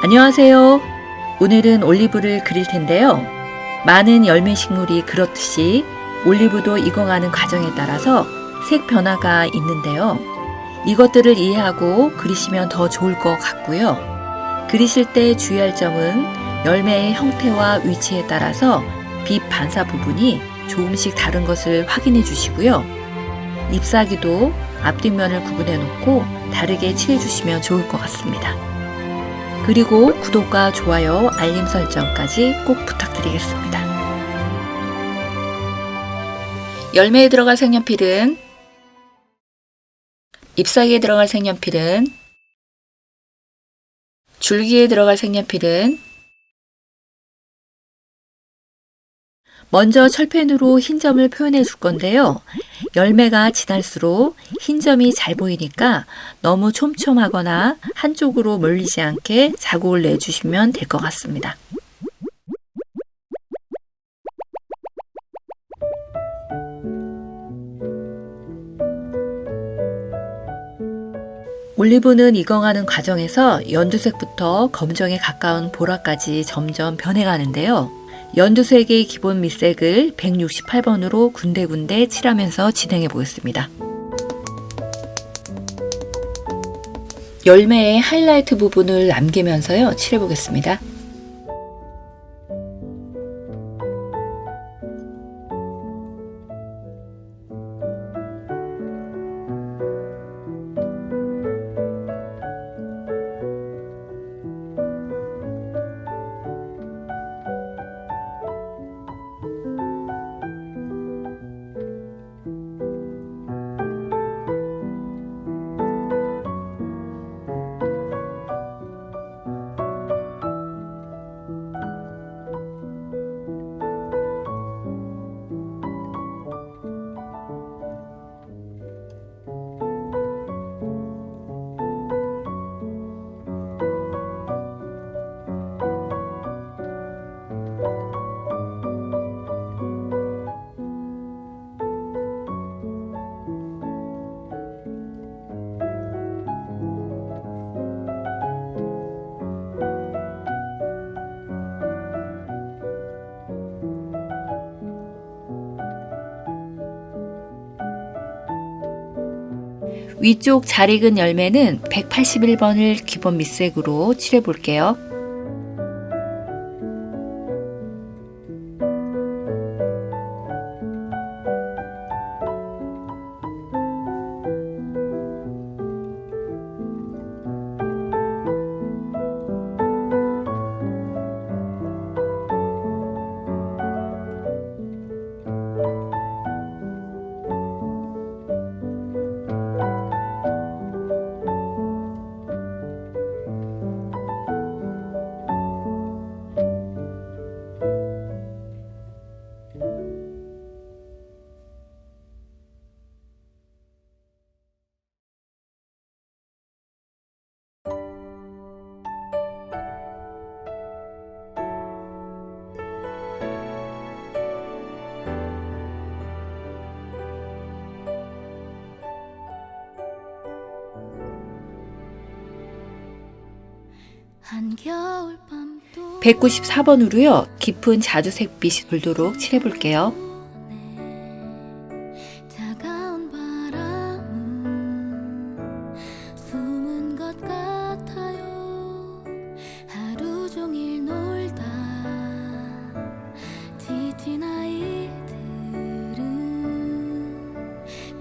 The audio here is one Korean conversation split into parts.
안녕하세요. 오늘은 올리브를 그릴 텐데요. 많은 열매 식물이 그렇듯이 올리브도 익어가는 과정에 따라서 색 변화가 있는데요. 이것들을 이해하고 그리시면 더 좋을 것 같고요. 그리실 때 주의할 점은 열매의 형태와 위치에 따라서 빛 반사 부분이 조금씩 다른 것을 확인해 주시고요. 잎사귀도 앞뒷면을 구분해 놓고 다르게 칠해 주시면 좋을 것 같습니다. 그리고 구독과 좋아요, 알림 설정까지 꼭 부탁드리겠습니다. 열매에 들어갈 색연필은, 잎사귀에 들어갈 색연필은, 줄기에 들어갈 색연필은, 먼저 철펜으로 흰 점을 표현해 줄 건데요. 열매가 지날수록 흰 점이 잘 보이니까 너무 촘촘하거나 한쪽으로 몰리지 않게 자국을 내주시면 될 것 같습니다. 올리브는 익어가는 과정에서 연두색부터 검정에 가까운 보라까지 점점 변해가는데요. 연두색의 기본 밑색을 168번으로 군데군데 칠하면서 진행해 보겠습니다. 열매의 하이라이트 부분을 남기면서요, 칠해 보겠습니다. 위쪽 잘 익은 열매는 181번을 기본 밑색으로 칠해 볼게요. 한겨울 밤 194번으로요. 깊은 자주색 빛이 돌도록 칠해 볼게요. 차가운 바람은 숨은 것 같아요. 하루 종일 놀다 지친 아이들은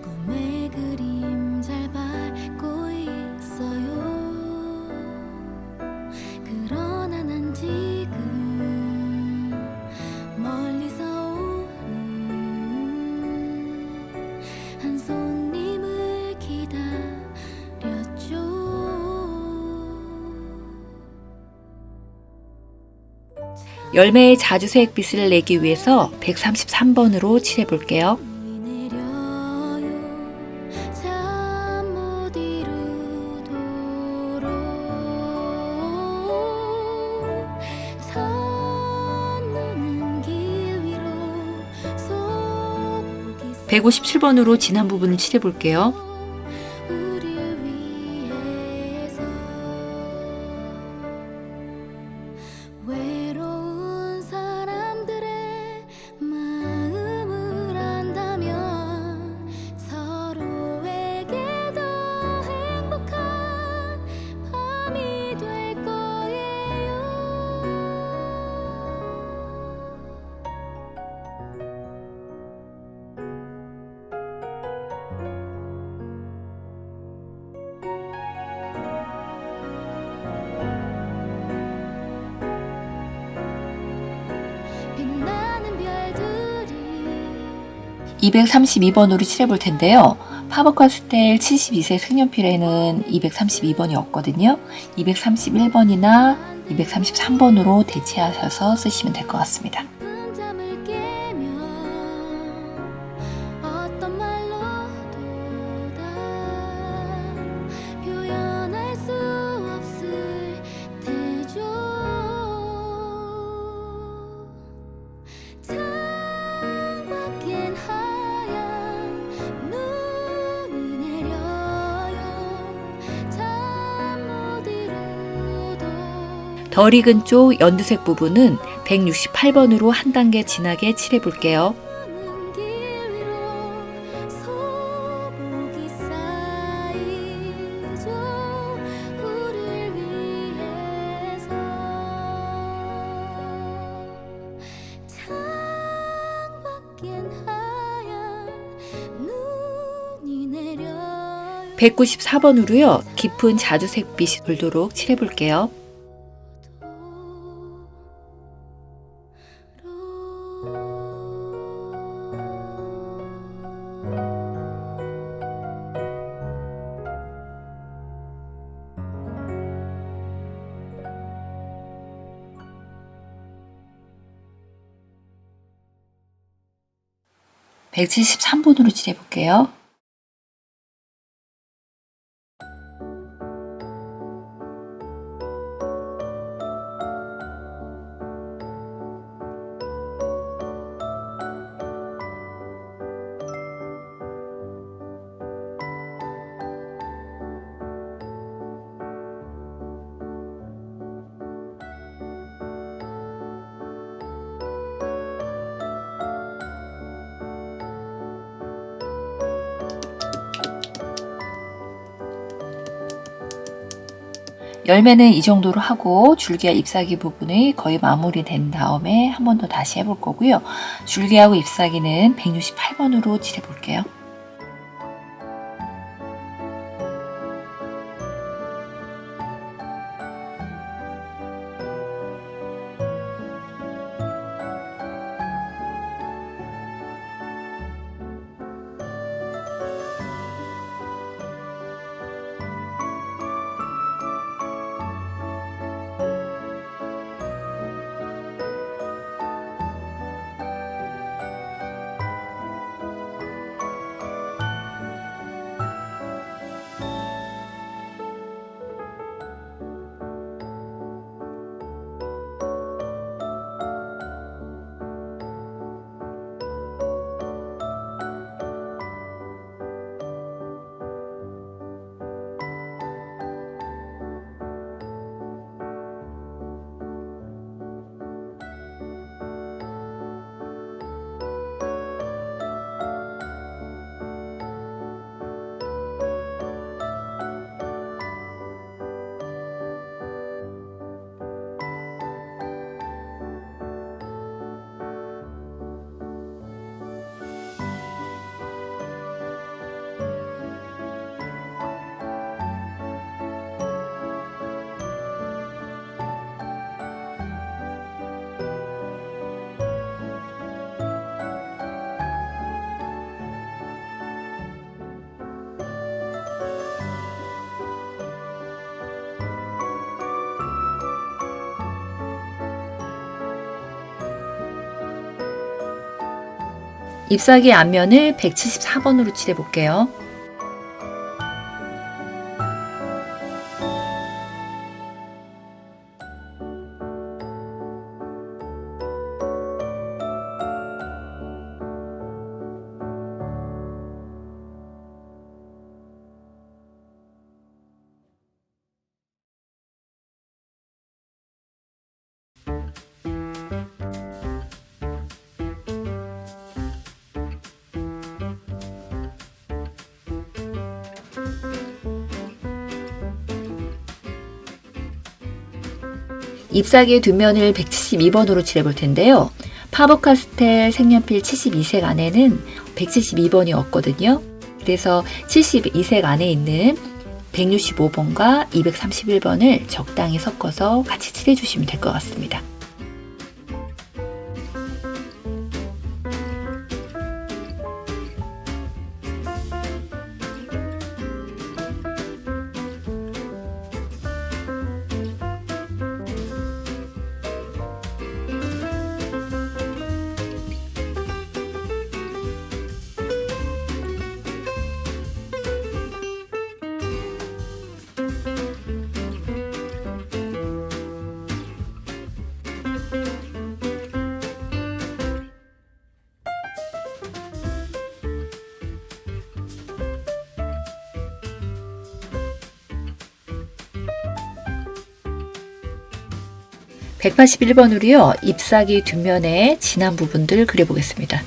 꿈의 그림 잘 밟고 있어요. 그러나 난 지금 멀리서 오는 한 손님을 기다렸죠. 열매의 자주색 빛을 내기 위해서 133번으로 칠해 볼게요. 속 157번으로 진한 부분을 칠해 볼게요. 우릴 위해서 빛나는 별들이 232번으로 칠해볼 텐데요. 파버카스텔 72세 색연필에는 232번이 없거든요. 231번이나 233번으로 대체하셔서 쓰시면 될 것 같습니다. 깊은 잠을 깨면 어떤 말로도 다 표현할 수 없을 테죠. 창밖엔 하얀 눈이 내려요. 잠 못 이루도 덜 익은 쪽 연두색 부분은 168번으로 한 단계 진하게 칠해볼게요. 오는 길 위로 소복이 쌓이죠. 우릴 위해서 창밖엔 하얀 눈이 내려요. 194번으로요. 깊은 자주색빛이 돌도록 칠해볼게요. 백 173번으로 칠해볼게요. 열매는 이 정도로 하고 줄기와 잎사귀 부분이 거의 마무리된 다음에 한 번 더 다시 해볼 거고요. 줄기하고 잎사귀는 168번으로 칠해볼게요. 잎사귀 앞면을 174번으로 칠해볼게요. 잎사귀의 뒷면을 172번으로 칠해볼 텐데요. 파버카스텔 색연필 72색 안에는 172번이 없거든요. 그래서 72색 안에 있는 165번과 231번을 적당히 섞어서 같이 칠해주시면 될 것 같습니다. (181번으로요) 잎사귀 뒷면에 진한 부분들 그려보겠습니다.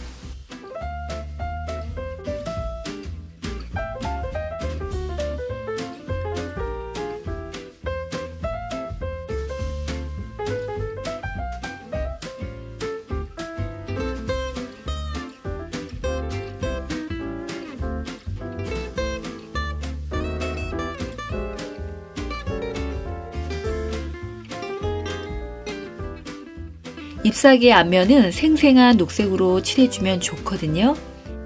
잎사귀의 앞면은 생생한 녹색으로 칠해주면 좋거든요.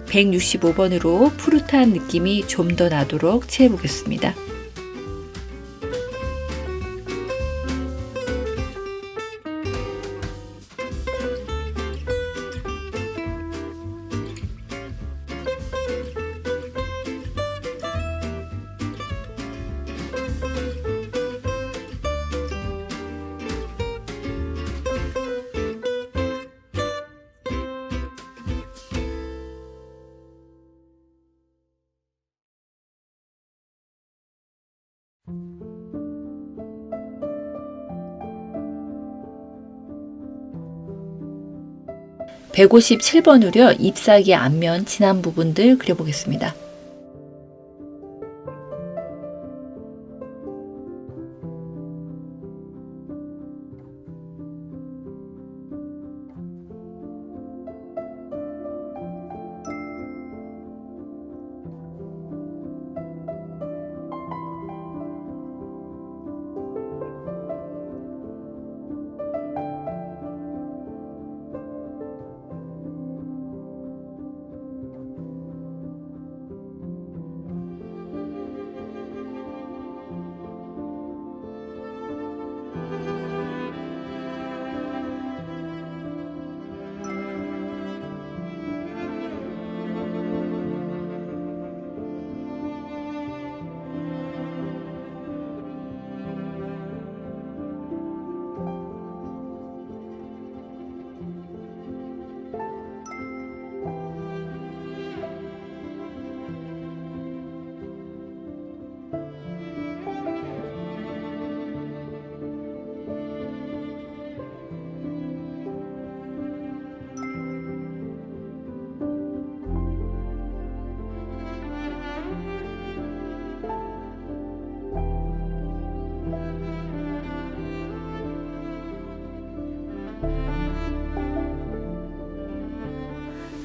165번으로 푸릇한 느낌이 좀 더 나도록 칠해보겠습니다. (157번으로) 잎사귀 앞면 진한 부분들 그려보겠습니다.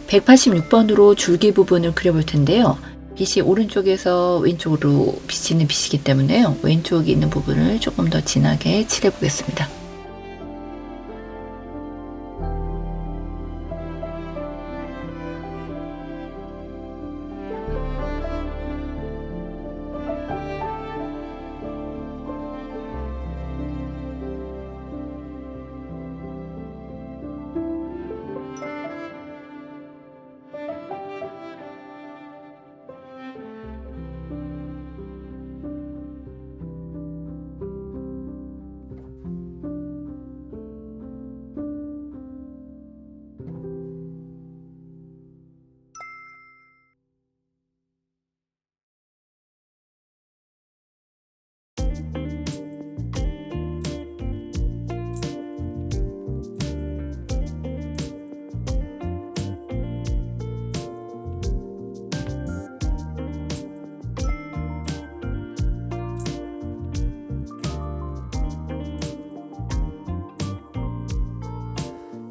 (186번으로) 줄기 부분을 그려볼 텐데요. 빛이 오른쪽에서 왼쪽으로 비치는 빛이기 때문에요. 왼쪽에 있는 부분을 조금 더 진하게 칠해 보겠습니다.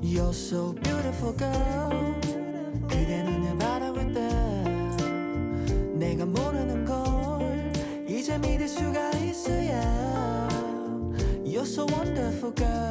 You're so beautiful. beautiful girl 그대 눈을 바라볼 때 내가 모르는 걸 이제 믿을 수가 있어야 You're so wonderful girl